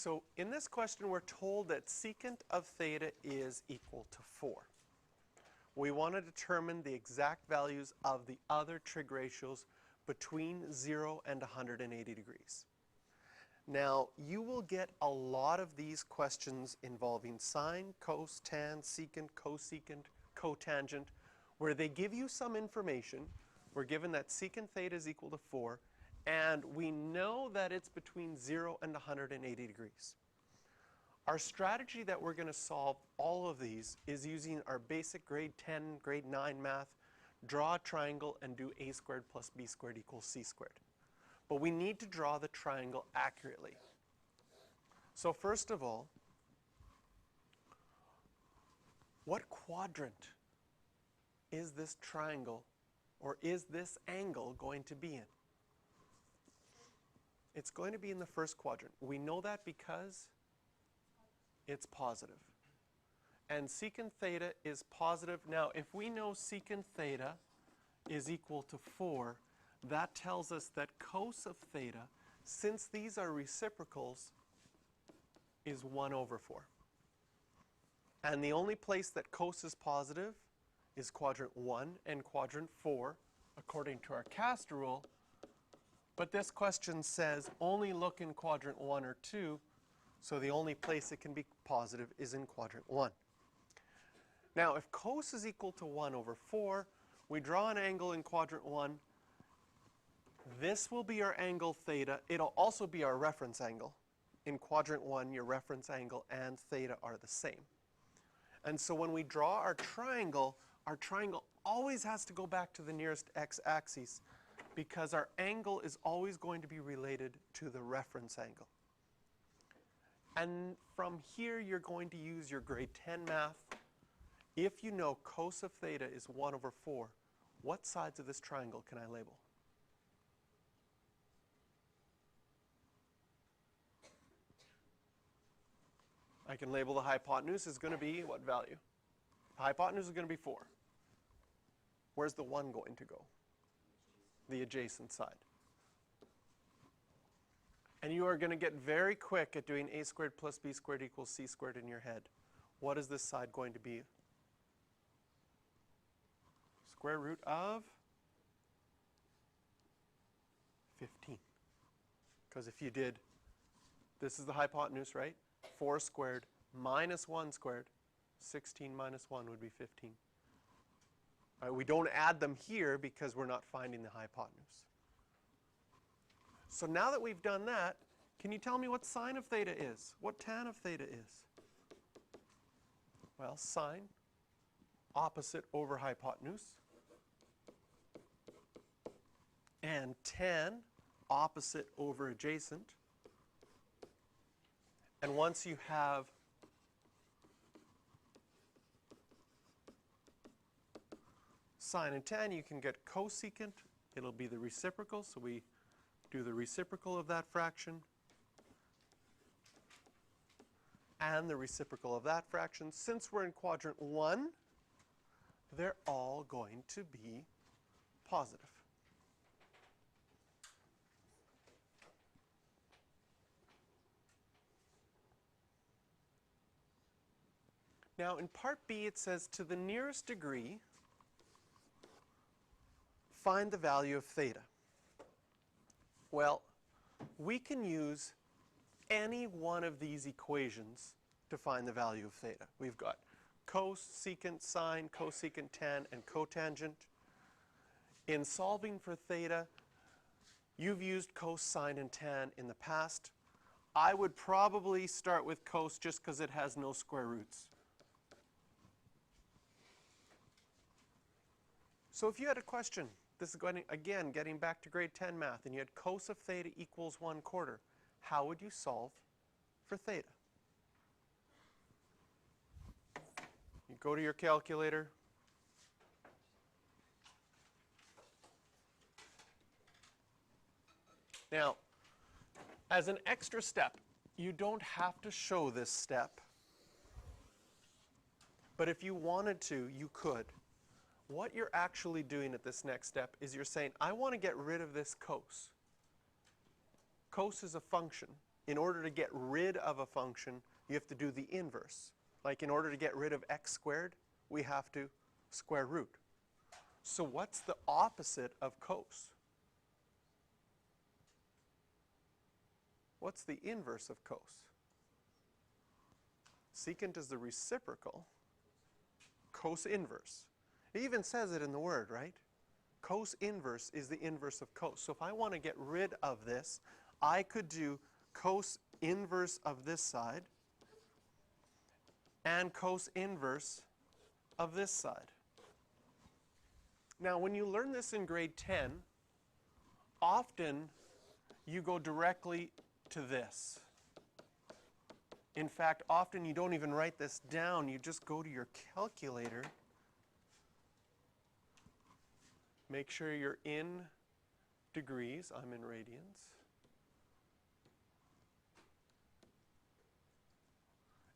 So in this question, we're told that secant of theta is equal to 4. We want to determine the exact values of the other trig ratios between 0 and 180 degrees. Now, you will get a lot of these questions involving sine, cos, tan, secant, cosecant, cotangent, where they give you some information. We're given that secant theta is equal to 4, and we know that it's between 0 and 180 degrees. Our strategy that we're going to solve all of these is using our basic grade 10, grade 9 math, draw a triangle and do a squared plus b squared equals c squared. But we need to draw the triangle accurately. So first of all, what quadrant is this triangle or is this angle going to be in? It's going to be in the first quadrant. We know that because it's positive. And secant theta is positive. Now, if we know secant theta is equal to 4, that tells us that cos of theta, since these are reciprocals, is 1 over 4. And the only place that cos is positive is quadrant 1 and quadrant 4, according to our cast rule. But this question says only look in quadrant 1 or 2, so the only place it can be positive is in quadrant 1. Now, if cos is equal to 1 over 4, we draw an angle in quadrant 1. This will be our angle theta. It'll also be our reference angle. In quadrant 1, your reference angle and theta are the same. And so when we draw our triangle always has to go back to the nearest x-axis because our angle is always going to be related to the reference angle. And from here, you're going to use your grade 10 math. If you know cos of theta is 1 over 4, what sides of this triangle can I label? I can label the hypotenuse is going to be what value? The hypotenuse is going to be 4. Where's the 1 going to go? The adjacent side. And you are going to get very quick at doing a squared plus b squared equals c squared in your head. What is this side going to be? Square root of 15. Because if you did, this is the hypotenuse, right? 4 squared minus 1 squared, 16 minus 1 would be 15. All right, we don't add them here because we're not finding the hypotenuse. So now that we've done that, can you tell me what sine of theta is? What tan of theta is? Well, sine, opposite over hypotenuse. And tan, opposite over adjacent. And once you have sine and tan, you can get cosecant. It'll be the reciprocal, so we do the reciprocal of that fraction and the reciprocal of that fraction. Since we're in quadrant 1, they're all going to be positive. Now, in part B, it says to the nearest degree, find the value of theta. Well, we can use any one of these equations to find the value of theta. We've got cos, secant, sine, cosecant, tan, and cotangent. In solving for theta, you've used cos, sine, and tan in the past. I would probably start with cos just because it has no square roots. So if you had a question, this is going to, again, getting back to grade 10 math, and you had cos of theta equals 1/4, how would you solve for theta? You go to your calculator. Now, as an extra step, you don't have to show this step, but if you wanted to, you could. What you're actually doing at this next step is you're saying, I want to get rid of this cos. Cos is a function. in order to get rid of a function, you have to do the inverse. Like in order to get rid of x squared, we have to square root. So what's the opposite of cos? What's the inverse of cos? Secant is the reciprocal. Cos inverse. It even says it in the word, right? Cos inverse is the inverse of cos. So if I want to get rid of this, I could do cos inverse of this side and cos inverse of this side. Now, when you learn this in grade 10, often you go directly to this. In fact, often you don't even write this down. You just go to your calculator. Make sure you're in degrees. I'm in radians.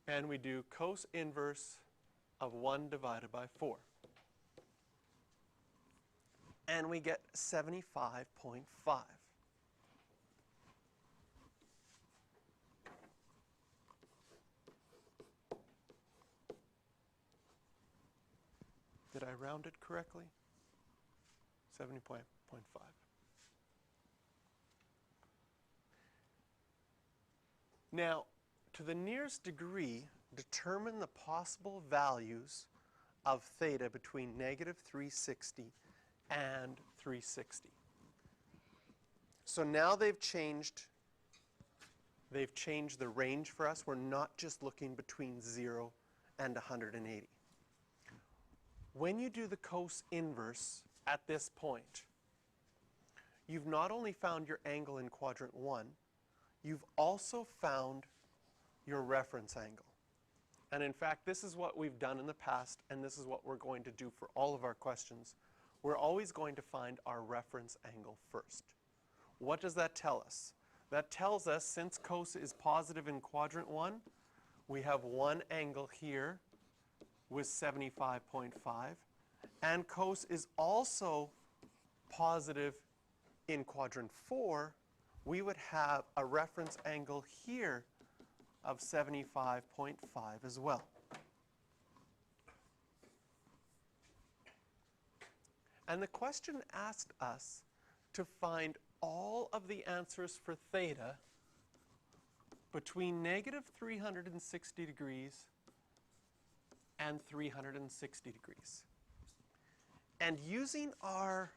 And we do cos inverse of 1 divided by 4. And we get 75.5. Did I round it correctly? 70.5. Now, to the nearest degree, determine the possible values of theta between negative 360 and 360. So now they've changed the range for us. We're not just looking between 0 and 180. When you do the cos inverse at this point, you've not only found your angle in quadrant 1, you've also found your reference angle. And in fact, this is what we've done in the past, and this is what we're going to do for all of our questions. We're always going to find our reference angle first. What does that tell us? That tells us, since cos is positive in quadrant 1, we have one angle here with 75.5, and cos is also positive in quadrant 4, we would have a reference angle here of 75.5 as well. And the question asked us to find all of the answers for theta between negative 360 degrees and 360 degrees. And using our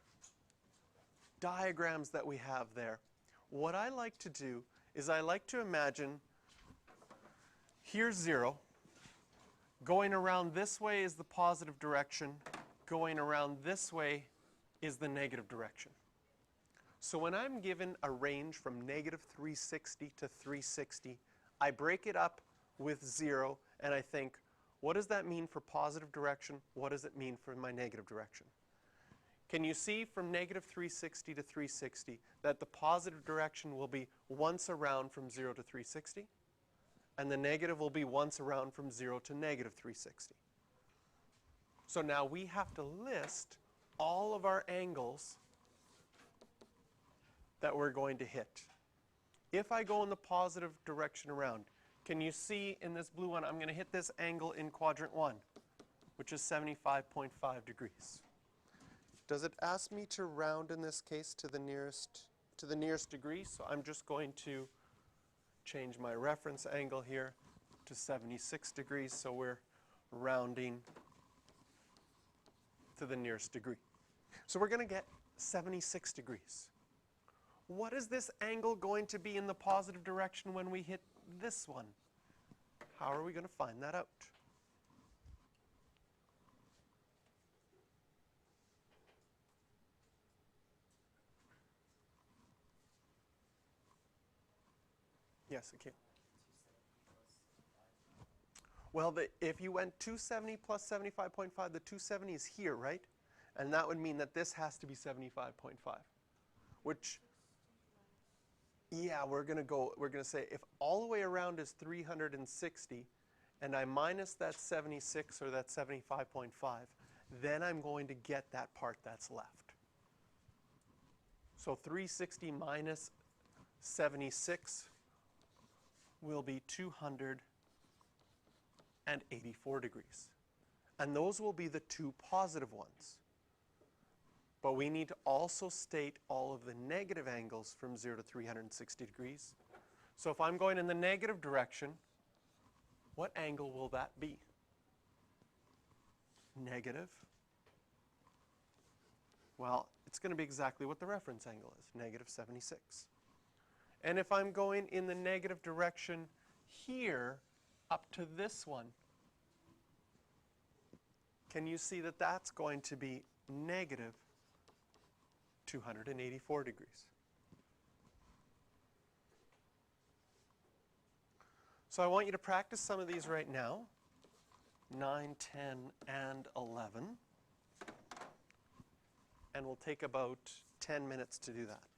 diagrams that we have there, what I like to do is I like to imagine here's 0. Going around this way is the positive direction. Going around this way is the negative direction. So when I'm given a range from negative 360 to 360, I break it up with 0, and I think, what does that mean for positive direction? What does it mean for my negative direction? Can you see from negative 360 to 360 that the positive direction will be once around from 0 to 360? And the negative will be once around from 0 to negative 360. So now we have to list all of our angles that we're going to hit. If I go in the positive direction around, can you see in this blue one, I'm going to hit this angle in quadrant 1, which is 75.5 degrees. Does it ask me to round in this case to the nearest degree? So I'm just going to change my reference angle here to 76 degrees, so we're rounding to the nearest degree. So we're going to get 76 degrees. What is this angle going to be in the positive direction when we hit this one? How are we going to find that out? Yes, it can. Well, if you went 270 plus 75.5, the 270 is here, right? And that would mean that this has to be 75.5, which, yeah, we're going to say if all the way around is 360, and I minus that 76 or that 75.5, then I'm going to get that part that's left. So 360 minus 76 will be 284 degrees. And those will be the two positive ones. But we need to also state all of the negative angles from 0 to 360 degrees. So if I'm going in the negative direction, what angle will that be? Negative. Well, it's going to be exactly what the reference angle is, negative 76. And if I'm going in the negative direction here up to this one, can you see that that's going to be negative 284 degrees? So I want you to practice some of these right now, 9, 10, and 11. And we'll take about 10 minutes to do that.